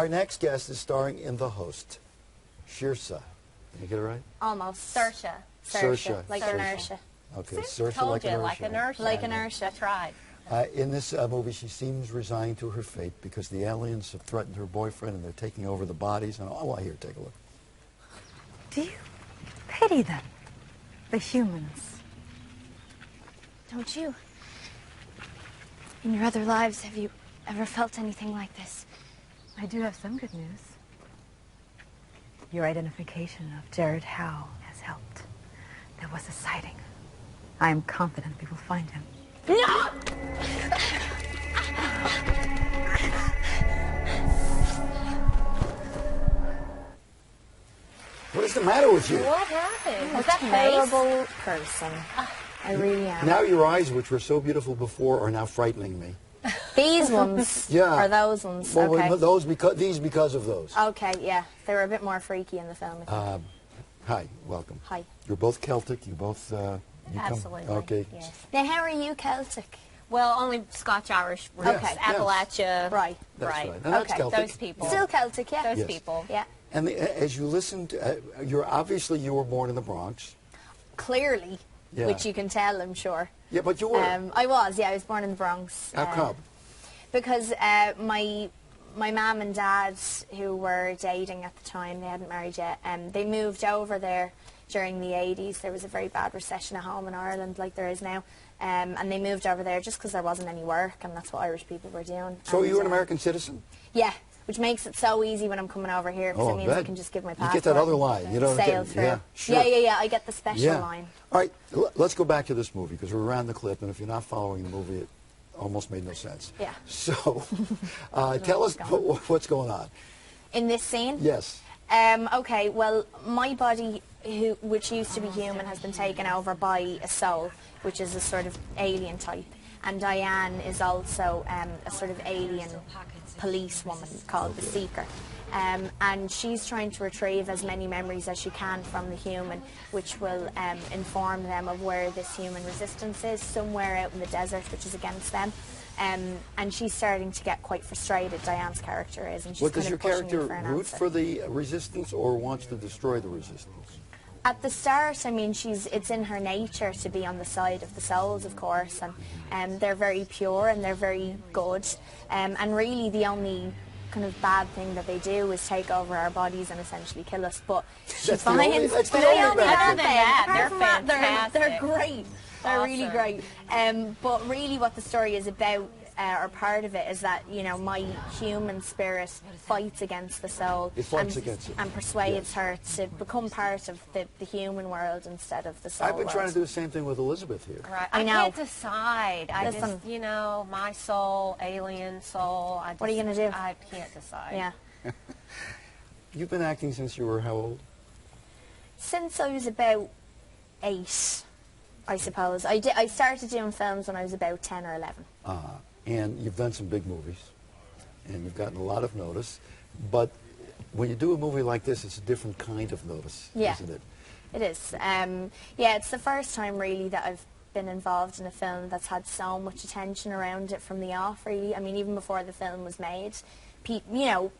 Our next guest is starring in The Host, Saoirse. Did I get it right? Almost. Saoirse. Like inertia. Okay, See? Saoirse Told like you, inertia. like inertia. Like inertia. That's right. In this movie, she seems resigned to her fate because the aliens have threatened her boyfriend and they're taking over the bodies. And oh, here, take a look. Do you pity them, the humans? Don't you? In your other lives, have you ever felt anything like this? I do have some good news. Your identification of Jared Howe has helped. There was a sighting. I am confident we will find him. No! What is the matter with you? What happened? Was A that terrible person. I really am. Now your eyes, which were so beautiful before, are now frightening me. These ones Yeah. are those ones. Well, Okay. these because of those. Okay, yeah. They were a bit more freaky in the film. I think. Hi, welcome. Hi. You're both Celtic. You both. You Absolutely. Come, okay. Yes. Now, how are you Celtic? Well, only Scotch-Irish roots. Yes, Okay. yes. Appalachia. Right. That's right. Right. And that's Okay. Celtic. Those people. Still Celtic, yeah. Those Yes. people. Yeah. And as you listened, you were born in the Bronx. Clearly, Yeah. which you can tell, I'm sure. Yeah, but you were. I was born in the Bronx. How come? Because my mum and dad, who were dating at the time, they hadn't married yet, they moved over there during the 80s. There was a very bad recession at home in Ireland, like there is now, and they moved over there just because there wasn't any work, and that's what Irish people were doing. So and, you're an American citizen? Yeah, which makes it so easy when I'm coming over here, because it means I can just give my passport. You get that other line, you know? Sail through. Yeah, sure. Yeah, I get the special line. All right, let's go back to this movie, because we're around the clip, and if you're not following the movie, it almost made no sense. Yeah. So, tell us what's going on. In this scene? Yes. Okay, well, my body, which used to be human, has been taken over by a soul, which is a sort of alien type. And Diane is also a sort of alien police woman called the Seeker. And she's trying to retrieve as many memories as she can from the human, which will inform them of where this human resistance is, somewhere out in the desert, which is against them. And she's starting to get quite frustrated, Diane's character is, and she's What does kind your of pushing character me for an root answer. for the resistance or wants to destroy the resistance? At the start, I mean, it's in her nature to be on the side of the souls, of course, and they're very pure and they're very good. And really the only kind of bad thing that they do is take over our bodies and essentially kill us. But she That's the only- finds... that's the but only bad bad thing. thing. That, Apart they're from that, fantastic. They're great. They're really Awesome. great. But really what the story is about, or part of it, is that, you know, my human spirit fights against the soul. It fights against it. And persuades Yes. her to become part of the human world instead of the soul I've been trying to world. do the same thing with Elizabeth here. Right. I I know. can't decide. I Listen. just, you know, my soul, alien soul. What are you gonna do? I can't decide. Yeah. You've been acting since you were how old? Since I was about 8, I suppose. I started doing films when I was about 10 or 11. And you've done some big movies, and you've gotten a lot of notice. But when you do a movie like this, it's a different kind of notice, Yeah. isn't it? It is. Yeah, it's the first time really that I've been involved in a film that's had so much attention around it from the off, really. I mean, even before the film was made, you know,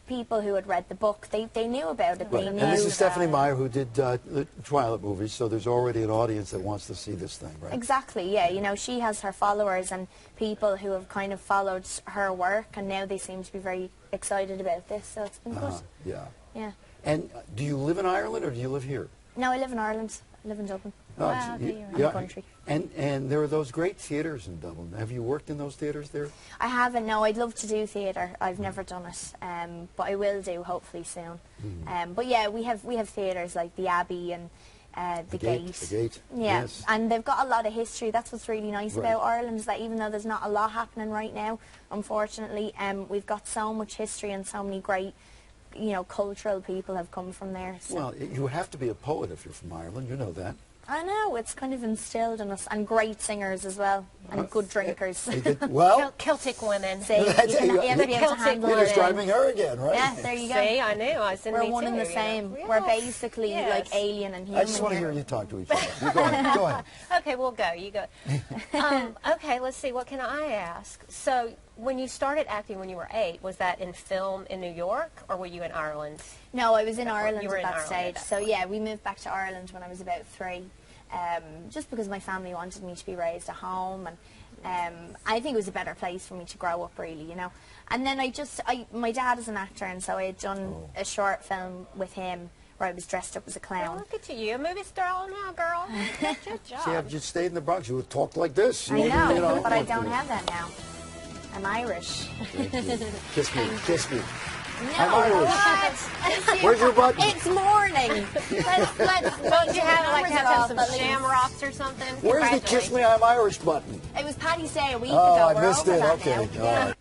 people who had read the book, they knew about it. Right. They And knew this is Stephanie that- Meyer, who did the Twilight movies, so there's already an audience that wants to see this thing, right? Exactly, yeah. You know, she has her followers and people who have kind of followed her work, and now they seem to be very excited about this, so it's been good. Yeah. Yeah. And do you live in Ireland, or do you live here? No, I live in Ireland. I live in Dublin. No, Wow, it's- you're in the country. And there are those great theatres in Dublin. Have you worked in those theatres there? I haven't, no. I'd love to do theatre. I've never done it, but I will do, hopefully soon. But yeah, we have theatres like the Abbey and the Gate. The Gate, Yeah, yes. and they've got a lot of history. That's what's really nice Right. about Ireland, is that even though there's not a lot happening right now, unfortunately, we've got so much history and so many great, you know, cultural people have come from there. So. Well, you have to be a poet if you're from Ireland. You know that. I know, it's kind of instilled in us, and great singers as well, and good drinkers. Well, Celtic women. See, you That's it. have to be able to Celtic handle you're it. describing her again, right? Yeah, there you go. See, I knew. I said We're me one and too, the you know. same. Yes. We're basically Yes. like alien and human. I just want to here. hear you talk to each other. You go ahead. Go ahead. Okay, we'll go. You go. Okay, let's see. What can I ask? So when you started acting when you were 8, was that in film in New York, or were you in Ireland? No, I was in Ireland You were at in that Ireland stage. at that So point. yeah, we moved back to Ireland when I was about 3, just because my family wanted me to be raised at home, and I think it was a better place for me to grow up, really, you know. And then my dad is an actor, and so I had done a short film with him where I was dressed up as a Oh, clown. look at you, a movie star now, girl. Good job. See, if you stayed in the Bronx, you would talk like this. I You know, but I what don't to- have that now. I'm Irish. Thank you. Kiss me, kiss me. No, I'm Irish. what? Where's your button? It's morning. Don't you have like numbers have are off, some at least. shamrocks or something? Where's the Kiss Me, I'm Irish button? It was Paddy's Day a week Oh, ago. I We're missed over it. that Okay. now. All right.